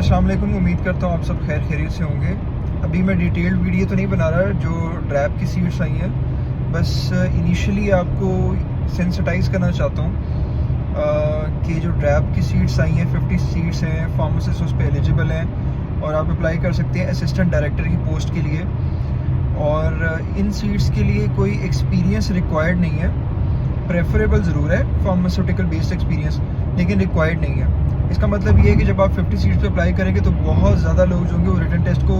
अस्सलाम वालेकुम। उम्मीद करता हूँ आप सब खैर खैरियत से होंगे। अभी मैं डिटेल्ड वीडियो तो नहीं बना रहा जो ड्रैप की सीट्स आई हैं, बस इनिशियली आपको सेंसिटाइज़ करना चाहता हूँ कि जो ड्रैप की सीट्स आई हैं 50 सीट्स हैं, फार्मासिस्ट उस पर एलिजिबल हैं और आप अप्लाई कर सकते हैं असिस्टेंट डायरेक्टर की पोस्ट के लिए। और इन सीट्स के लिए कोई एक्सपीरियंस रिक्वायर्ड नहीं है, प्रेफरेबल ज़रूर है फार्मास्यूटिकल बेस्ड एक्सपीरियंस, लेकिन रिक्वायर्ड नहीं है। इसका मतलब ये है कि जब आप 50 सीट्स पे अप्लाई करेंगे तो बहुत ज़्यादा लोग जो होंगे वो रिटन टेस्ट को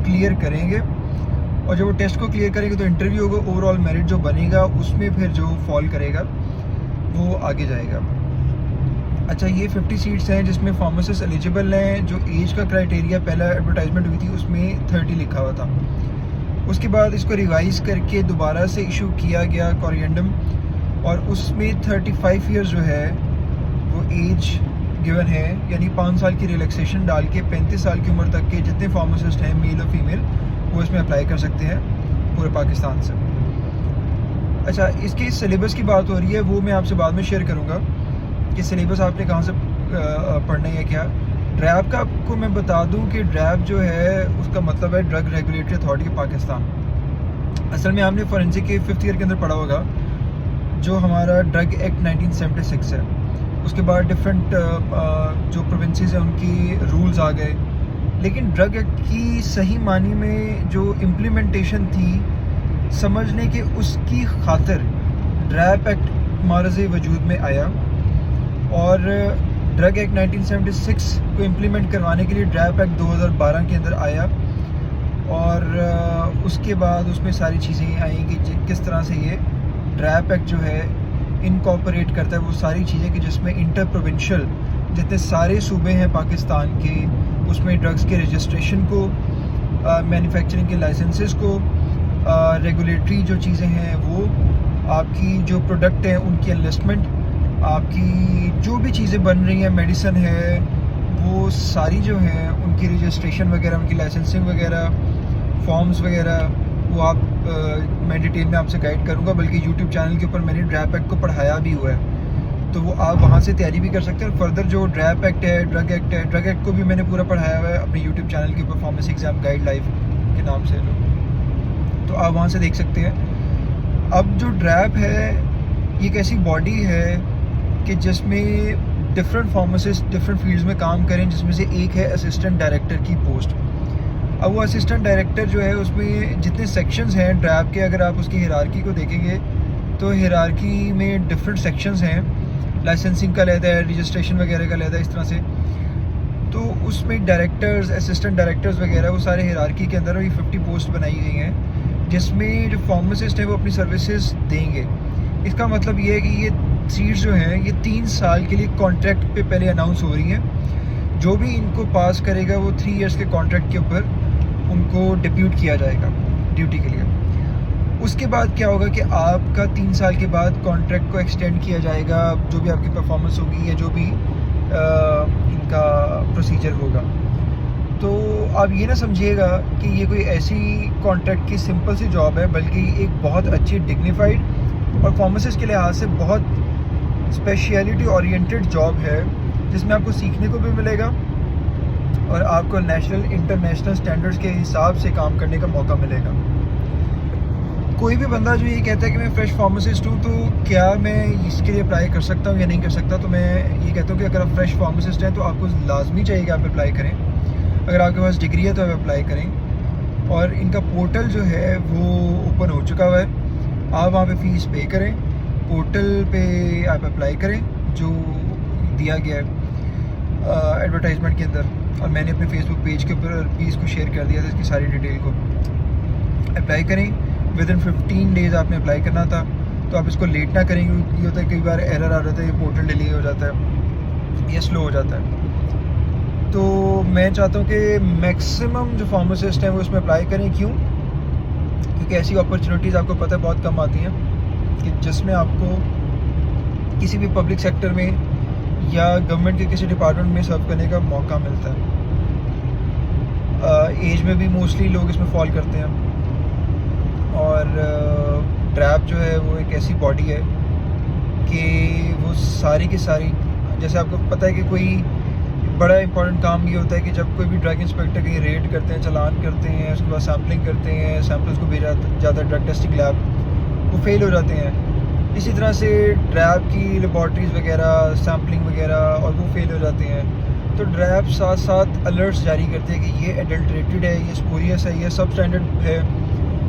क्लियर करेंगे, और जब वो टेस्ट को क्लियर करेंगे तो इंटरव्यू होगा, ओवरऑल मेरिट जो बनेगा उसमें फिर जो फॉल करेगा वो आगे जाएगा। अच्छा, ये 50 सीट्स हैं जिसमें फार्मासिस्ट एलिजिबल हैं। जो एज का क्राइटेरिया पहला एडवर्टाइजमेंट हुई थी उसमें 30 लिखा हुआ था। उसके बाद इसको रिवाइज़ करके दोबारा से इशू किया गया कोरिएंडम, और उसमें 35 ईयर्स जो है वो एज गिवन है, यानी 5 साल की रिलैक्सेशन डाल के 35 साल की उम्र तक के जितने फार्मासिस्ट हैं मेल और फीमेल वो इसमें अप्लाई कर सकते हैं पूरे पाकिस्तान से। अच्छा, इसके सिलेबस की बात हो रही है, वो मैं आपसे बाद में शेयर करूँगा कि सिलेबस आपने कहाँ से पढ़ना है क्या। ड्रैप का आपको मैं बता दूं कि ड्रैप जो है उसका मतलब है drug regulatory authority of Pakistan. असल में आपने फॉरेंसिक के 5th ईयर के अंदर पढ़ा होगा जो हमारा ड्रग एक्ट 1976 है। उसके बाद डिफरेंट जो प्रोविंसेस हैं उनकी रूल्स आ गए, लेकिन ड्रग एक्ट की सही मानी में जो इम्प्लीमेंटेशन थी समझने के उसकी खातिर ड्रैप एक्ट मारज़ वजूद में आया, और ड्रग एक्ट 1976 को इम्प्लीमेंट करवाने के लिए ड्रैप एक्ट 2012 के अंदर आया, और उसके बाद उसमें सारी चीज़ें आई कि किस तरह से ये ड्रैप एक्ट जो है इनकॉर्पोरेट करता है वो सारी चीज़ें कि जिसमें इंटर प्रोविंशियल जितने सारे सूबे हैं पाकिस्तान के उसमें ड्रग्स के रजिस्ट्रेशन को, मैन्युफैक्चरिंग के लाइसेंसेस को, रेगुलेटरी जो चीज़ें हैं वो, आपकी जो प्रोडक्ट हैं उनकी एनलिस्टमेंट, आपकी जो भी चीज़ें बन रही हैं, मेडिसिन है, वो सारी जो हैं उनकी रजिस्ट्रेशन वगैरह, उनकी लाइसेंसिंग वगैरह, फॉर्म्स वगैरह, वो आप मैं डिटेल में आपसे गाइड करूँगा। बल्कि यूट्यूब चैनल के ऊपर मैंने ड्रैप एक्ट को पढ़ाया भी हुआ है, तो वो आप वहाँ से तैयारी भी कर सकते हैं। फर्दर जो ड्रैप एक्ट है, ड्रग एक्ट है, ड्रग एक्ट को भी मैंने पूरा पढ़ाया हुआ है अपने यूट्यूब चैनल के ऊपर, फार्मेसी एग्ज़ाम गाइड लाइव के नाम से, तो आप वहाँ से देख सकते हैं। अब जो ड्रैप है ये एक ऐसी बॉडी है कि जिसमें डिफरेंट फार्मासिस्ट डिफरेंट फील्ड्स में काम करें, जिसमें से एक है असिस्टेंट डायरेक्टर की पोस्ट। अब वो असिस्टेंट डायरेक्टर जो है उसमें जितने सेक्शंस हैं ड्रैप के, अगर आप उसकी हिरार्की को देखेंगे तो हिरार्की में डिफरेंट सेक्शंस हैं, लाइसेंसिंग का लेता है, रजिस्ट्रेशन वगैरह का लेता है, इस तरह से। तो उसमें डायरेक्टर्स, असिस्टेंट डायरेक्टर्स वगैरह वो सारे हिरार्की के अंदर ये 50 पोस्ट बनाई गई हैं, जिसमें जो फार्मासिस्ट हैं वो अपनी सर्विसेज देंगे। इसका मतलब ये है कि ये सीट्स जो हैं ये 3 साल के लिए कॉन्ट्रैक्ट पे पहले अनाउंस हो रही हैं। जो भी इनको पास करेगा वो 3 इयर्स के कॉन्ट्रैक्ट के ऊपर उनको डिप्यूट किया जाएगा ड्यूटी के लिए। उसके बाद क्या होगा कि आपका 3 साल के बाद कॉन्ट्रैक्ट को एक्सटेंड किया जाएगा, जो भी आपकी परफॉर्मेंस होगी या जो भी इनका प्रोसीजर होगा। तो आप ये ना समझिएगा कि ये कोई ऐसी कॉन्ट्रैक्ट की सिंपल सी जॉब है, बल्कि एक बहुत अच्छी डिग्निफाइड और फार्मासिस्ट के लिहाज से बहुत स्पेशलिटी ओरिएंटेड जॉब है, जिसमें आपको सीखने को भी मिलेगा और आपको नेशनल इंटरनेशनल स्टैंडर्ड्स के हिसाब से काम करने का मौका मिलेगा। कोई भी बंदा जो ये कहता है कि मैं फ्रेश फार्मासिस्ट हूँ, तो क्या मैं इसके लिए अप्लाई कर सकता हूँ या नहीं कर सकता, तो मैं ये कहता हूँ कि अगर आप फ्रेश फार्मासिस्ट हैं तो आपको लाजमी चाहिए कि आप अप्लाई करें। अगर आपके पास डिग्री है तो आप अप्लाई करें, और इनका पोर्टल जो है वो ओपन हो चुका हुआ है। आप वहाँ पे फ़ीस पे करें, पोर्टल पे आप अप्लाई करें जो दिया गया है एडवर्टाइजमेंट के अंदर, और मैंने अपने फेसबुक पेज के ऊपर भी इसको शेयर कर दिया था, इसकी सारी डिटेल को। अप्लाई करें, विदिन 15 डेज़ आपने अप्लाई करना था, तो आप इसको लेट ना करेंगे। ये होता है कई बार एरर आ जाता है, ये पोर्टल डिले हो जाता है, ये स्लो हो जाता है। तो मैं चाहता हूँ कि मैक्सिमम जो फार्मासिस्ट हैं वो इसमें अप्लाई करें। क्यों? क्योंकि ऐसी अपॉर्चुनिटीज़ आपको पता है बहुत कम आती हैं कि जिसमें आपको किसी भी पब्लिक सेक्टर में या गवर्नमेंट के किसी डिपार्टमेंट में सर्व करने का मौका मिलता है। एज में भी मोस्टली लोग इसमें फॉल करते हैं, और ड्रैप जो है वो एक ऐसी बॉडी है कि वो सारी की सारी, जैसे आपको पता है कि कोई बड़ा इंपॉर्टेंट काम ये होता है कि जब कोई भी ड्रग इंस्पेक्टर कहीं रेड करते हैं, चालान करते हैं, उसके बाद सैम्पलिंग करते हैं, सैम्पल्स को भेजा जाता है ड्रग टेस्टिंग लैब, वो फेल हो जाते हैं। इसी तरह से ड्रैब की लेबॉर्ट्रीज़ वगैरह, सैम्पलिंग वगैरह, और वो फेल हो जाते हैं। तो ड्रैब साथ साथ अलर्ट्स जारी करते हैं कि ये एडल्ट्रेटेड है, ये स्पूरियस है, ये सब स्टैंडर्ड है,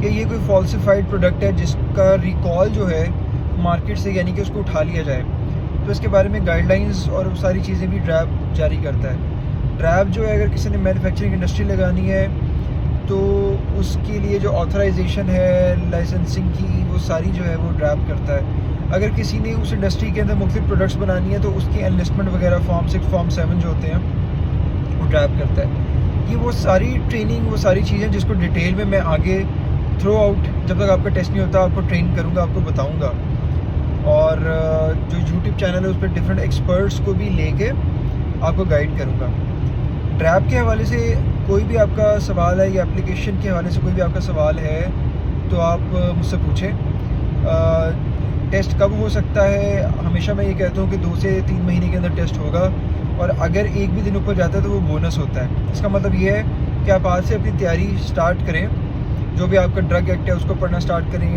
कि ये कोई फॉल्सिफाइड प्रोडक्ट है जिसका रिकॉल जो है मार्केट से, यानी कि उसको उठा लिया जाए। तो इसके बारे में गाइडलाइंस और वो सारी चीज़ें भी ड्रैब जारी करता है। ड्रैब जो है, अगर किसी ने मैन्युफैक्चरिंग इंडस्ट्री लगानी है तो उसके लिए जो ऑथराइजेशन है लाइसेंसिंग की, वो सारी जो है वो ड्रैब करता है। अगर किसी ने उस इंडस्ट्री के अंदर मुख्तलिफ प्रोडक्ट्स बनानी है तो उसकी एनलिस्टमेंट वगैरह फॉर्म 6 फॉर्म 7 जो होते हैं वो ड्रैब करता है। ये वो सारी ट्रेनिंग, वो सारी चीज़ें जिसको डिटेल में मैं आगे थ्रू आउट, जब तक आपका टेस्ट नहीं होता, आपको ट्रेन करूँगा, आपको बताऊँगा। और जो यूट्यूब चैनल है उस पर डिफरेंट एक्सपर्ट्स को भी लेके आपको गाइड करूँगा। ड्रैब के हवाले से कोई भी आपका सवाल है या एप्लीकेशन के हवाले से कोई भी आपका सवाल है तो आप मुझसे पूछें। टेस्ट कब हो सकता है? हमेशा मैं ये कहता हूँ कि 2 से 3 महीने के अंदर टेस्ट होगा, और अगर एक भी दिन ऊपर जाता है तो वो बोनस होता है। इसका मतलब ये है कि आप आज से अपनी तैयारी स्टार्ट करें। जो भी आपका ड्रग एक्ट है उसको पढ़ना स्टार्ट करें,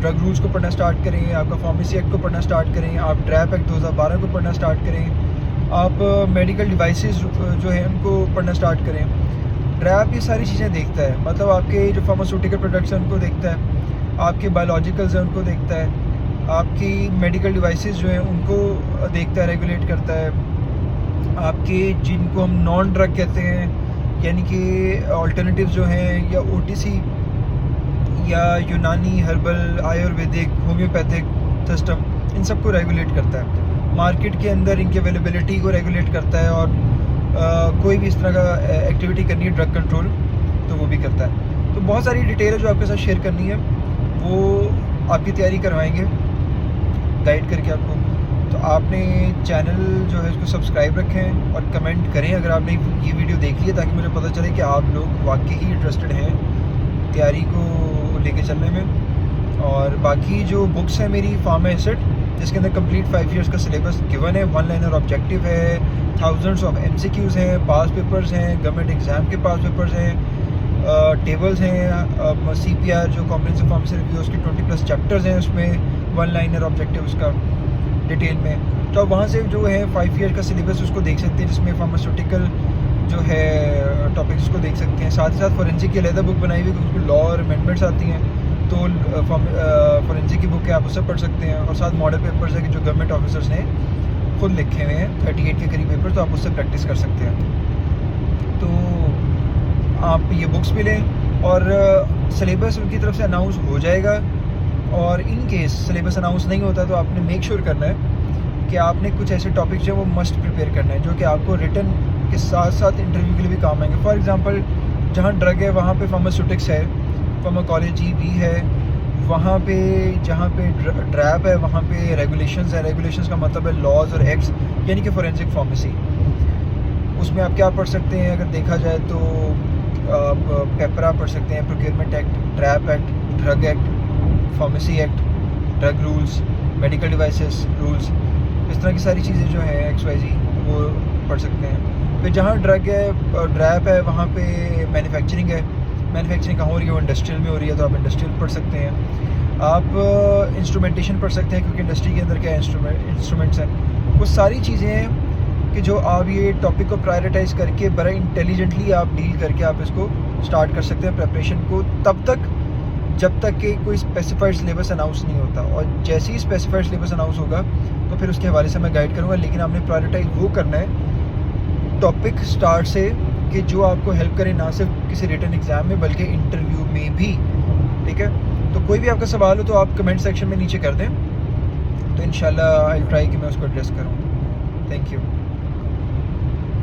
ड्रग रूल्स को पढ़ना स्टार्ट करें, आपका फार्मेसी एक्ट को पढ़ना स्टार्ट करें, आप ड्रैप एक्ट 2012 को पढ़ना स्टार्ट करें, आप मेडिकल डिवाइसेस जो है उनको पढ़ना स्टार्ट करें। ड्रैप ये सारी चीज़ें देखता है, मतलब आपके जो फार्मास्यूटिकल प्रोडक्ट्स हैं उनको देखता है, आपके बायोलॉजिकल्स हैं उनको देखता है, आपकी मेडिकल डिवाइसेस जो हैं उनको देखता है, रेगुलेट करता है। आपके जिनको हम नॉन ड्रग कहते हैं, यानी कि ऑल्टरनेटिव जो हैं, या ओटीसी या यूनानी, हर्बल, आयुर्वेदिक, होम्योपैथिक सिस्टम, इन सब को रेगुलेट करता है। मार्केट के अंदर इनकी अवेलेबिलिटी को रेगुलेट करता है, और कोई भी इस तरह का एक्टिविटी करनी है ड्रग कंट्रोल तो वो भी करता है। तो बहुत सारी डिटेल है जो आपके साथ शेयर करनी है, वो आपकी तैयारी करवाएंगे गाइड करके आपको। तो आपने चैनल जो है उसको सब्सक्राइब रखें और कमेंट करें अगर आपने ये वीडियो देख ली है, ताकि मुझे पता चले कि आप लोग वाकई ही इंटरेस्टेड हैं तैयारी को लेके चलने में। और बाकी जो बुक्स हैं मेरी, फार्मा एसेट, जिसके अंदर कंप्लीट 5 ईयर्स का सिलेबस गिवन है, 1 लाइनर ऑब्जेक्टिव है, थाउजेंड्स ऑफ MCQs हैं, पास पेपर्स हैं, गवर्नमेंट एग्ज़ाम के पास पेपर्स हैं, टेबल्स हैं, CPR जो कॉम्प्रिहेंसिव फार्मेसी रिव्यू, उसके 20+ चैप्टर्स हैं, उसमें 1 लाइनर ऑब्जेक्टिव उसका डिटेल में। तो आप वहाँ से जो है 5 ईयर का सिलेबस उसको देख सकते हैं, जिसमें फार्मास्यूटिकल जो है टॉपिक्स को देख सकते हैं। साथ ही साथ फोरेंसिक की अलग बुक बनाई हुई, उसमें लॉ और अमेंडमेंट्स आती हैं, तो फोरेंसिक की बुक है, आप उससे पढ़ सकते हैं। और साथ मॉडल पेपर्स है कि जो गवर्नमेंट ऑफिसर्स ने खुद लिखे हुए हैं, 38 के करीब पेपर, तो आप उससे प्रैक्टिस कर सकते हैं। तो आप ये बुक्स भी लें, और सिलेबस उनकी तरफ से अनाउंस हो जाएगा। और इन केस सिलेबस अनाउंस नहीं होता तो आपने मेक श्योर करना है कि आपने कुछ ऐसे टॉपिक्स जो वो मस्ट प्रिपेयर करना है, जो कि आपको रिटन के साथ साथ इंटरव्यू के लिए भी काम आएंगे। फॉर एग्जांपल, जहाँ ड्रग है वहाँ पे फार्मास्यूटिक्स है, फार्माकोलॉजी भी है, वहाँ पे जहाँ पे ड्रैप है वहाँ पे रेगुलेशंस है। रेगुलेशंस का मतलब है लॉज और एक्ट्स, यानी कि फोरेंसिक फार्मेसी। उसमें आप क्या पढ़ सकते हैं? अगर देखा जाए तो आप पेपरा पढ़ सकते हैं, procurement act, DRAP act, drug act, pharmacy act, drug rules, medical devices rules, इस तरह की सारी चीज़ें जो हैं XYZ वो पढ़ सकते हैं। फिर जहाँ ड्रग है, ड्रैप है, वहाँ पे मैन्युफैक्चरिंग है। मैन्युफैक्चरिंग कहाँ हो रही है? वो इंडस्ट्रियल में हो रही है, तो आप इंडस्ट्रियल पढ़ सकते हैं। आप इंस्ट्रूमेंटेशन पढ़ सकते हैं, क्योंकि इंडस्ट्री के अंदर क्या इंस्ट्रूमेंट्स हैं। वो सारी चीज़ें हैं कि जो आप ये टॉपिक को प्रायोरिटाइज़ करके बड़ा इंटेलिजेंटली आप डील करके आप इसको स्टार्ट कर सकते हैं प्रेपरेशन को, तब तक जब तक कि कोई स्पेसिफाइड सिलेबस अनाउंस नहीं होता। और जैसे ही स्पेसिफाइड सिलेबस अनाउंस होगा तो फिर उसके हवाले से मैं गाइड करूँगा। लेकिन आपने प्रायोरिटाइज वो करना है टॉपिक स्टार्ट से कि जो आपको हेल्प करे, ना सिर्फ किसी रिटन एग्ज़ाम में बल्कि इंटरव्यू में भी। ठीक है, तो कोई भी आपका सवाल हो तो आप कमेंट सेक्शन में नीचे कर दें, तो इंशाल्लाह आई विल ट्राई कि मैं उसको एड्रेस करूँ। Thank you.